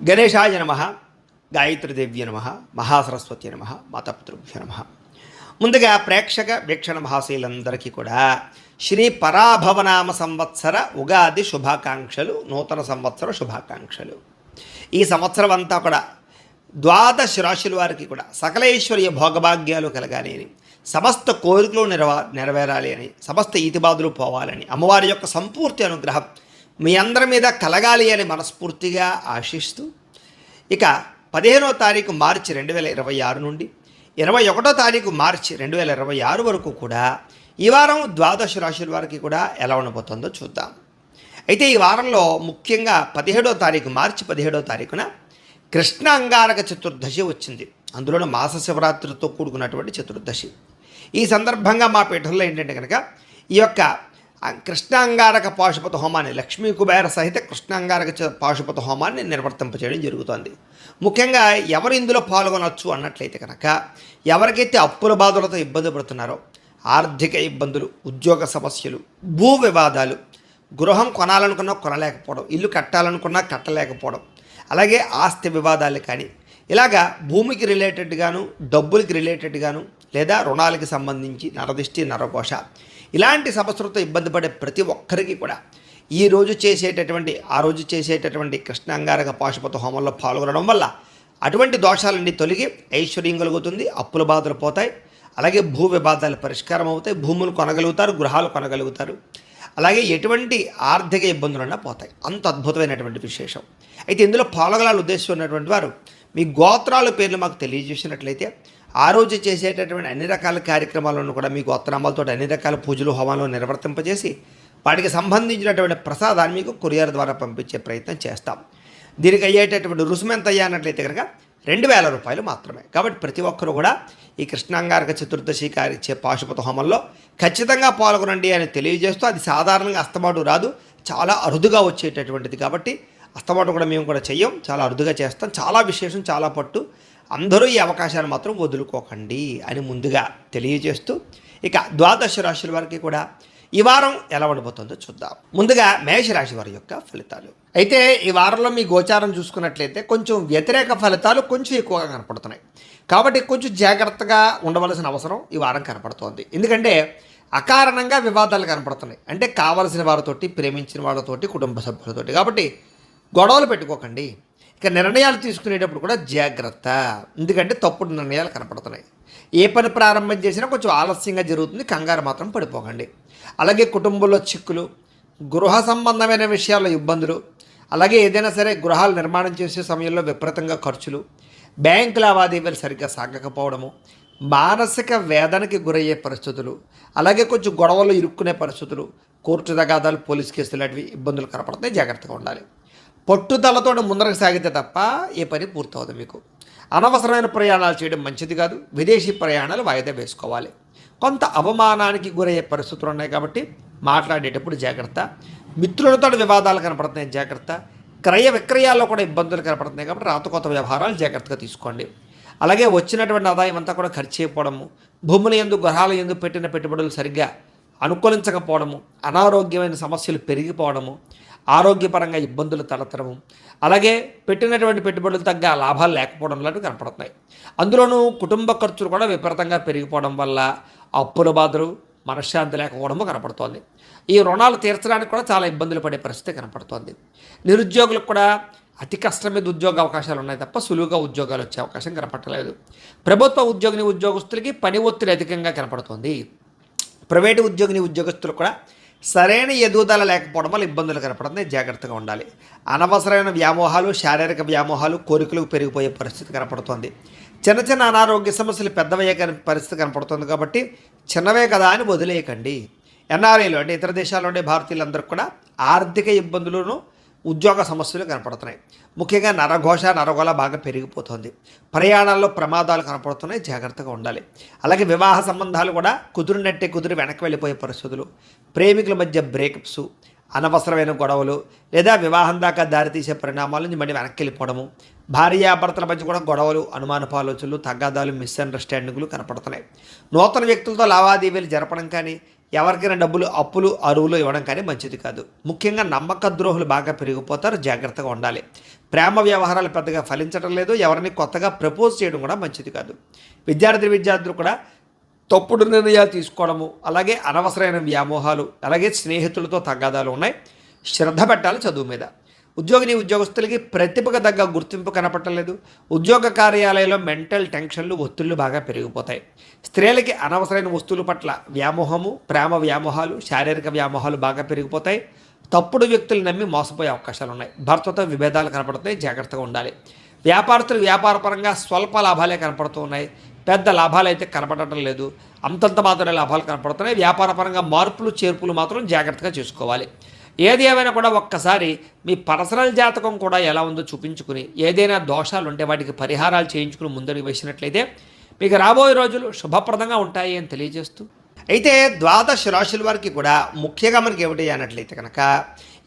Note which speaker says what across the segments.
Speaker 1: గణేశాయ నమ, గాయత్రీదేవ్య నమ, మహాసరస్వతి నమ, మాతాపితృభ్య నమ. ముందుగా ప్రేక్షక వీక్షణ మహాశీలందరికీ కూడా శ్రీ పరాభవనామ సంవత్సర ఉగాది శుభాకాంక్షలు, నూతన సంవత్సర శుభాకాంక్షలు. ఈ సంవత్సరం అంతా కూడా ద్వాదశ రాశుల వారికి కూడా సకలైశ్వర్య భోగభాగ్యాలు కలగాలి అని, సమస్త కోరికలు నెరవేరాలి అని, సమస్త ఈతిబాదులు పోవాలని, అమ్మవారి యొక్క సంపూర్తి అనుగ్రహం మీ అందరి మీద కలగాలి అని మనస్ఫూర్తిగా ఆశిస్తూ, ఇక 15వ తారీఖు మార్చి 2026 నుండి 21వ తారీఖు మార్చి 2026 వరకు కూడా ఈ వారం ద్వాదశ రాశుల వారికి కూడా ఎలా ఉండబోతుందో చూద్దాం. అయితే ఈ వారంలో ముఖ్యంగా 17వ తారీఖు మార్చి 17వ తారీఖున కృష్ణ అంగారక చతుర్దశి వచ్చింది. అందులోనూ మాస శివరాత్రితో కూడుకున్నటువంటి చతుర్దశి. ఈ సందర్భంగా మా పీఠంలో ఏంటంటే కనుక ఈ యొక్క కృష్ణాంగారక పాశుపత హోమాన్ని, లక్ష్మీ కుబేర సహిత కృష్ణాంగారక పాశుపత హోమాన్ని నిర్వర్తింపచేయడం జరుగుతుంది. ముఖ్యంగా ఎవరు ఇందులో పాల్గొనవచ్చు అన్నట్లయితే కనుక ఎవరికైతే అప్పుల బాధలతో ఇబ్బంది పడుతున్నారో, ఆర్థిక ఇబ్బందులు, ఉద్యోగ సమస్యలు, భూ వివాదాలు, గృహం కొనాలనుకున్నా కొనలేకపోవడం, ఇల్లు కట్టాలనుకున్నా కట్టలేకపోవడం, అలాగే ఆస్తి వివాదాలు కానీ, ఇలాగా భూమికి రిలేటెడ్గాను, డబ్బులకి రిలేటెడ్గాను, లేదా రుణాలకి సంబంధించి నరదిష్టి, నరఘోష, ఇలాంటి సమస్యలతో ఇబ్బంది పడే ప్రతి ఒక్కరికి కూడా ఆ రోజు చేసేటటువంటి కృష్ణాంగారక పాశుపత హోమంలో పాల్గొనడం వల్ల అటువంటి దోషాలన్నీ తొలగి ఐశ్వర్యం కలుగుతుంది, అప్పుల బాధలు పోతాయి, అలాగే భూ వివాదాలు పరిష్కారం అవుతాయి, భూములు కొనగలుగుతారు, గృహాలు కొనగలుగుతారు, అలాగే ఎటువంటి ఆర్థిక ఇబ్బందులన్నా పోతాయి. అంత అద్భుతమైనటువంటి విశేషం. అయితే ఇందులో పాల్గొనాలని ఉద్దేశం ఉన్నటువంటి వారు మీ గోత్రాల పేర్లు మాకు తెలియజేసినట్లయితే ఆ రోజు చేసేటటువంటి అన్ని రకాల కార్యక్రమాలను కూడా మీ గోత్రనామాలతో అన్ని రకాల పూజలు, హోమాలు నిర్వర్తింపజేసి వాటికి సంబంధించినటువంటి ప్రసాదాన్ని మీకు కొరియర్ ద్వారా పంపించే ప్రయత్నం చేస్తాం. దీనికి అయ్యేటటువంటి రుసుము ఎంత అయ్యానట్లయితే కనుక 2000 రూపాయలు మాత్రమే. కాబట్టి ప్రతి ఒక్కరూ కూడా ఈ కృష్ణాంగారక చతుర్దశి పాశుపత హోమంలో ఖచ్చితంగా పాల్గొనండి అని తెలియజేస్తూ, అది సాధారణంగా అస్తమాటు రాదు, చాలా అరుదుగా వచ్చేటటువంటిది. కాబట్టి అస్తమాటు కూడా మేము కూడా చెయ్యం, చాలా అరుదుగా చేస్తాం. చాలా విశేషం, చాలా పట్టు. అందరూ ఈ అవకాశాన్ని మాత్రం వదులుకోకండి అని ముందుగా తెలియజేస్తూ, ఇక ద్వాదశ రాశుల వారికి కూడా ఈ వారం ఎలా ఉండబోతుందో చూద్దాం. ముందుగా మేషరాశి వారి యొక్క ఫలితాలు. అయితే ఈ వారంలో మీ గోచారం చూసుకున్నట్లయితే కొంచెం వ్యతిరేక ఫలితాలు కొంచెం ఎక్కువగా కనపడుతున్నాయి. కాబట్టి కొంచెం జాగ్రత్తగా ఉండవలసిన అవసరం ఈ వారం కనపడుతోంది. ఎందుకంటే అకారణంగా వివాదాలు కనపడుతున్నాయి. అంటే కావలసిన వారితోటి, ప్రేమించిన వాళ్ళతోటి, కుటుంబ సభ్యులతోటి. కాబట్టి గొడవలు పెట్టుకోకండి. ఇక నిర్ణయాలు తీసుకునేటప్పుడు కూడా జాగ్రత్త. ఎందుకంటే తప్పుడు నిర్ణయాలు కనపడుతున్నాయి. ఏ పని ప్రారంభం చేసినా కొంచెం ఆలస్యంగా జరుగుతుంది, కంగారు మాత్రం పడిపోకండి. అలాగే కుటుంబంలో చిక్కులు, గృహ సంబంధమైన విషయాల్లో ఇబ్బందులు, అలాగే ఏదైనా సరే గృహాలు నిర్మాణం చేసే సమయంలో విపరీతంగా ఖర్చులు, బ్యాంకు లావాదేవీలు సరిగ్గా సాగకపోవడము, మానసిక వేదనకి గురయ్యే పరిస్థితులు, అలాగే కొంచెం గొడవలు ఇరుక్కునే పరిస్థితులు, కోర్టు తగాదాలు, పోలీస్ కేసులు లాంటివి ఇబ్బందులు కనపడుతున్నాయి. జాగ్రత్తగా ఉండాలి. పట్టుదలతో ముందరకు సాగితే తప్ప ఏ పని పూర్తవుతుంది. మీకు అనవసరమైన ప్రయాణాలు చేయడం మంచిది కాదు. విదేశీ ప్రయాణాలు వాయిదా వేసుకోవాలి. కొంత అవమానానికి గురయ్యే పరిస్థితులు ఉన్నాయి కాబట్టి మాట్లాడేటప్పుడు జాగ్రత్త. మిత్రులతో వివాదాలు కనపడుతున్నాయి, జాగ్రత్త. క్రయ విక్రయాల్లో కూడా ఇబ్బందులు కనపడుతున్నాయి కాబట్టి రాతకోత వ్యవహారాలు జాగ్రత్తగా తీసుకోండి. అలాగే వచ్చినటువంటి ఆదాయం అంతా కూడా ఖర్చు అయిపోవడము, భూముల యందు, గృహాల యందు పెట్టిన పెట్టుబడులు సరిగ్గా అనుకూలించకపోవడము, అనారోగ్యమైన సమస్యలు పెరిగిపోవడము, ఆరోగ్యపరంగా ఇబ్బందులు తలెత్తడము, అలాగే పెట్టినటువంటి పెట్టుబడులు తగ్గ లాభాలు లేకపోవడం లాంటివి కనపడుతున్నాయి. అందులోనూ కుటుంబ ఖర్చులు కూడా విపరీతంగా పెరిగిపోవడం వల్ల అప్పుల బాధలు, మనశ్శాంతి లేకపోవడము కనపడుతోంది. ఈ రుణాలు తీర్చడానికి కూడా చాలా ఇబ్బందులు పడే పరిస్థితి కనపడుతోంది. నిరుద్యోగులకు కూడా అతి కష్టం మీద ఉద్యోగ అవకాశాలు ఉన్నాయి తప్ప సులువుగా ఉద్యోగాలు వచ్చే అవకాశం కనపడలేదు. ప్రభుత్వ ఉద్యోగులకి పని ఒత్తిడి అధికంగా కనపడుతోంది. ప్రైవేటు ఉద్యోగస్తులు కూడా సరైన ఎదుగుదల లేకపోవడం వల్ల ఇబ్బందులు కనపడుతున్నాయి. జాగ్రత్తగా ఉండాలి. అనవసరమైన వ్యామోహాలు, శారీరక వ్యామోహాలు, కోరికలు పెరిగిపోయే పరిస్థితి కనపడుతోంది. చిన్న చిన్న అనారోగ్య సమస్యలు పెద్దవయ్యే పరిస్థితి కనపడుతుంది. కాబట్టి చిన్నవే కదా అని వదిలేయకండి. ఎన్ఆర్ఐలు అంటే ఇతర దేశాల్లో ఉండే భారతీయులందరికీ కూడా ఆర్థిక ఇబ్బందులను, ఉద్యోగ సమస్యలు కనపడుతున్నాయి. ముఖ్యంగా నరఘోష, నరగోళ బాగా పెరిగిపోతుంది. ప్రయాణాల్లో ప్రమాదాలు కనపడుతున్నాయి. జాగ్రత్తగా ఉండాలి. అలాగే వివాహ సంబంధాలు కూడా కుదిరి వెనక్కి వెళ్ళిపోయే పరిస్థితులు, ప్రేమికుల మధ్య బ్రేకప్స్, అనవసరమైన గొడవలు, లేదా వివాహం దాకా దారితీసే పరిణామాల నుంచి మళ్ళీ వెనక్కి వెళ్ళిపోవడము, భార్యాభర్తల మధ్య కూడా గొడవలు, అనుమానపు ఆలోచనలు, తగాదాలు, మిస్అండర్స్టాండింగ్లు కనపడుతున్నాయి. నూతన వ్యక్తులతో లావాదేవీలు జరపడం కానీ, ఎవరికైనా డబ్బులు అప్పులు అరువులు ఇవ్వడం కానీ మంచిది కాదు. ముఖ్యంగా నమ్మక ద్రోహులు బాగా పెరిగిపోతారు, జాగ్రత్తగా ఉండాలి. ప్రేమ వ్యవహారాలు పెద్దగా ఫలించడం లేదు, ఎవరిని కొత్తగా ప్రపోజ్ చేయడం కూడా మంచిది కాదు. విద్యార్థులు కూడా తప్పుడు నిర్ణయాలు తీసుకోవడము, అలాగే అనవసరమైన వ్యామోహాలు, అలాగే స్నేహితులతో తగాదాలు ఉన్నాయి. శ్రద్ధ పెట్టాలి చదువు మీద. ఉద్యోగస్తులకి ప్రతిభకు తగ్గ గుర్తింపు కనపడలేదు. ఉద్యోగ కార్యాలయంలో మెంటల్ టెన్షన్లు, ఒత్తిళ్లు బాగా పెరిగిపోతాయి. స్త్రీలకి అనవసరమైన వస్తువుల పట్ల వ్యామోహము, ప్రేమ వ్యామోహాలు, శారీరక వ్యామోహాలు బాగా పెరిగిపోతాయి. తప్పుడు వ్యక్తులు నమ్మి మోసపోయే అవకాశాలు ఉన్నాయి. భర్తతో విభేదాలు కనపడుతున్నాయి, జాగ్రత్తగా ఉండాలి. వ్యాపారస్తులు వ్యాపారపరంగా స్వల్ప లాభాలే కనపడుతూ ఉన్నాయి, పెద్ద లాభాలు అయితే కనపడటం లేదు. అంతంత మాత్రమే లాభాలు కనపడుతున్నాయి. వ్యాపారపరంగా మార్పులు చేర్పులు మాత్రం జాగ్రత్తగా చేసుకోవాలి. ఏది ఏమైనా కూడా ఒక్కసారి మీ పర్సనల్ జాతకం కూడా ఎలా ఉందో చూపించుకుని, ఏదైనా దోషాలు ఉంటే వాటికి పరిహారాలు చేయించుకుని ముందడుగు వేసినట్లయితే మీకు రాబోయే రోజులు శుభప్రదంగా ఉంటాయి అని తెలియజేస్తూ, అయితే ద్వాదశ రాశుల వారికి కూడా ముఖ్యంగా మనకి ఏమిటి అన్నట్లయితే కనుక,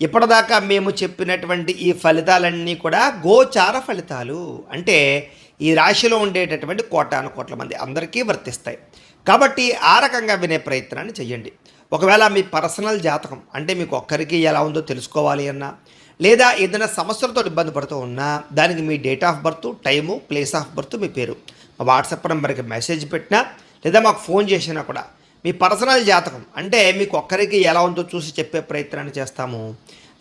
Speaker 1: ఇప్పటిదాకా మేము చెప్పినటువంటి ఈ ఫలితాలన్నీ కూడా గోచార ఫలితాలు. అంటే ఈ రాశిలో ఉండేటటువంటి కోటాను కోట్ల మంది అందరికీ వర్తిస్తాయి. కాబట్టి ఆ రకంగా వినే ప్రయత్నాన్ని చెయ్యండి. ఒకవేళ మీ పర్సనల్ జాతకం అంటే మీకు ఒక్కరికి ఎలా ఉందో తెలుసుకోవాలి అన్నా, లేదా ఏదైనా సమస్యలతో ఇబ్బంది పడుతూ ఉన్నా, దానికి మీ date of birth, time, place of birth, మీ పేరు మా వాట్సాప్ నెంబర్కి మెసేజ్ పెట్టినా, లేదా మాకు ఫోన్ చేసినా కూడా మీ పర్సనల్ జాతకం అంటే మీకు ఒక్కరికి ఎలా ఉందో చూసి చెప్పే ప్రయత్నాన్ని చేస్తాము.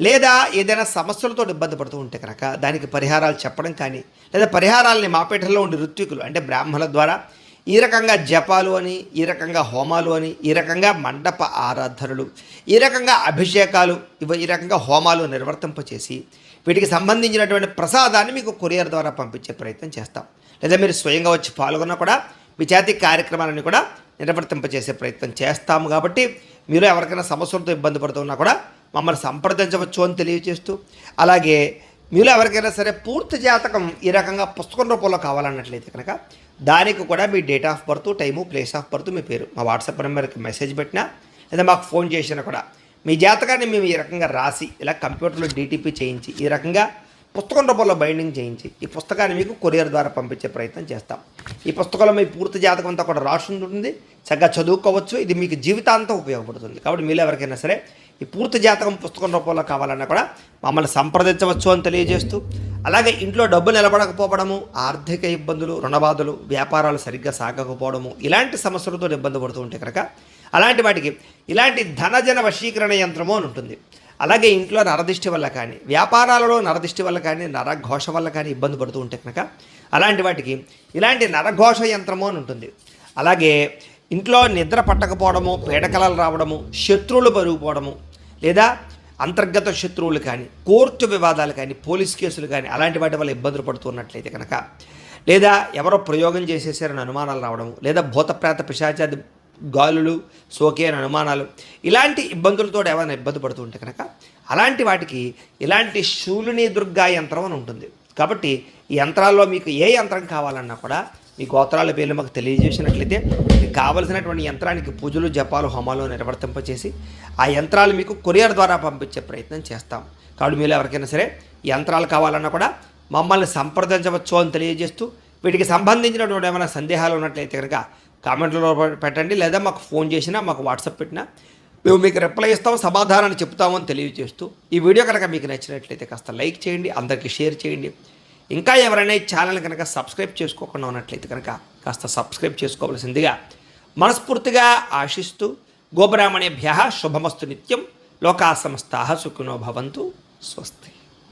Speaker 1: లేదా ఏదైనా సమస్యలతో ఇబ్బంది పడుతూ ఉంటే కనుక దానికి పరిహారాలు చెప్పడం కానీ, లేదా పరిహారాలని మాపేటలో ఉండే ఋత్వికులు అంటే బ్రాహ్మణుల ద్వారా ఈ రకంగా జపాలు అని, ఈ రకంగా హోమాలు అని, ఈ రకంగా మండప ఆరాధనలు, ఈ రకంగా అభిషేకాలు, ఈ రకంగా హోమాలు నిర్వర్తింపచేసి వీటికి సంబంధించినటువంటి ప్రసాదాన్ని మీకు కొరియర్ ద్వారా పంపించే ప్రయత్నం చేస్తాం. లేదా మీరు స్వయంగా వచ్చి పాల్గొన్నా కూడా మీ చేతి కార్యక్రమాలను కూడా నిర్వర్తింపచేసే ప్రయత్నం చేస్తాము. కాబట్టి మీరు ఎవరికైనా సమస్యలతో ఇబ్బంది పడుతున్నా కూడా మమ్మల్ని సంప్రదించవచ్చు అని తెలియజేస్తూ, అలాగే మీలో ఎవరికైనా సరే పూర్తి జాతకం ఈ రకంగా పుస్తకం రూపంలో కావాలన్నట్లయితే కనుక దానికి కూడా మీ date of birth, time, place of birth, మీ పేరు మా వాట్సాప్ నెంబర్కి మెసేజ్ పెట్టినా, లేదా మాకు ఫోన్ చేసినా కూడా మీ జాతకాన్ని మేము ఈ రకంగా రాసి ఇలా కంప్యూటర్లో డీటీపీ చేయించి ఈ రకంగా పుస్తకం రూపంలో బైండింగ్ చేయించి ఈ పుస్తకాన్ని మీకు కొరియర్ ద్వారా పంపించే ప్రయత్నం చేస్తాం. ఈ పుస్తకంలో మీ పూర్తి జాతకం అంతా కూడా రాసి ఉంటుంది, చక్కగా చదువుకోవచ్చు. ఇది మీకు జీవితాంతం ఉపయోగపడుతుంది. కాబట్టి మీరు ఎవరికైనా సరే ఈ పూర్తి జాతకం పుస్తకం రూపంలో కావాలన్నా కూడా మమ్మల్ని సంప్రదించవచ్చు అని తెలియజేస్తూ, అలాగే ఇంట్లో డబ్బు నిలబడకపోవడము, ఆర్థిక ఇబ్బందులు, రుణబాధలు, వ్యాపారాలు సరిగ్గా సాగకపోవడము, ఇలాంటి సమస్యలతో ఇబ్బంది పడుతూ ఉంటే కనుక అలాంటి వాటికి ఇలాంటి ధనజన వశీకరణ యంత్రము అని ఉంటుంది. అలాగే ఇంట్లో నరదిష్టి వల్ల కానీ, వ్యాపారాలలో నరదిష్టి వల్ల కానీ, నరఘోష వల్ల కానీ ఇబ్బంది పడుతూ ఉంటే కనుక అలాంటి వాటికి ఇలాంటి నరఘోష యంత్రము అని ఉంటుంది. అలాగే ఇంట్లో నిద్ర పట్టకపోవడము, పీడకలలు రావడము, శత్రువులు పెరిగిపోవడము, లేదా అంతర్గత శత్రువులు కానీ, కోర్టు వివాదాలు కానీ, పోలీస్ కేసులు కానీ అలాంటి వాటి వల్ల ఇబ్బందులు పడుతున్నట్లయితే కనుక, లేదా ఎవరో ప్రయోగం చేసేసారని అనుమానాలు రావడము, లేదా భూతప్రేత పిశాచాది గాలులు సోకే అని అనుమానాలు, ఇలాంటి ఇబ్బందులతో ఏమైనా ఇబ్బంది పడుతూ ఉంటే కనుక అలాంటి వాటికి ఇలాంటి శూలిని దుర్గా యంత్రం అని ఉంటుంది. కాబట్టి ఈ యంత్రాల్లో మీకు ఏ యంత్రం కావాలన్నా కూడా మీ గోత్రాల పేర్లు మాకు తెలియజేసినట్లయితే మీకు కావలసినటువంటి యంత్రానికి పూజలు, జపాలు, హోమాలు నిర్వర్తింపచేసి ఆ యంత్రాలు మీకు కొరియర్ ద్వారా పంపించే ప్రయత్నం చేస్తాం. కాబట్టి మీరు ఎవరికైనా సరే యంత్రాలు కావాలన్నా కూడా మమ్మల్ని సంప్రదించవచ్చు అని తెలియజేస్తూ, వీటికి సంబంధించినటువంటి ఏమైనా సందేహాలు ఉన్నట్లయితే కనుక కామెంట్లో పెట్టండి, లేదా మాకు ఫోన్ చేసినా, మాకు వాట్సాప్ పెట్టినా మేము మీకు రిప్లై ఇస్తాం, సమాధానాన్ని చెప్తామని తెలియజేస్తూ, ఈ వీడియో కనుక మీకు నచ్చినట్లయితే కాస్త లైక్ చేయండి, అందరికీ షేర్ చేయండి. ఇంకా ఎవరైనా ఈ ఛానల్ కనుక సబ్స్క్రైబ్ చేసుకోకుండా ఉన్నట్లయితే కనుక కాస్త సబ్స్క్రైబ్ చేసుకోవాల్సిందిగా మనస్ఫూర్తిగా ఆశిస్తూ, గోబ్రాహ్మణేభ్యః శుభమస్తు నిత్యం, లోకా సమస్తాః సుఖినో భవంతు, స్వస్తి.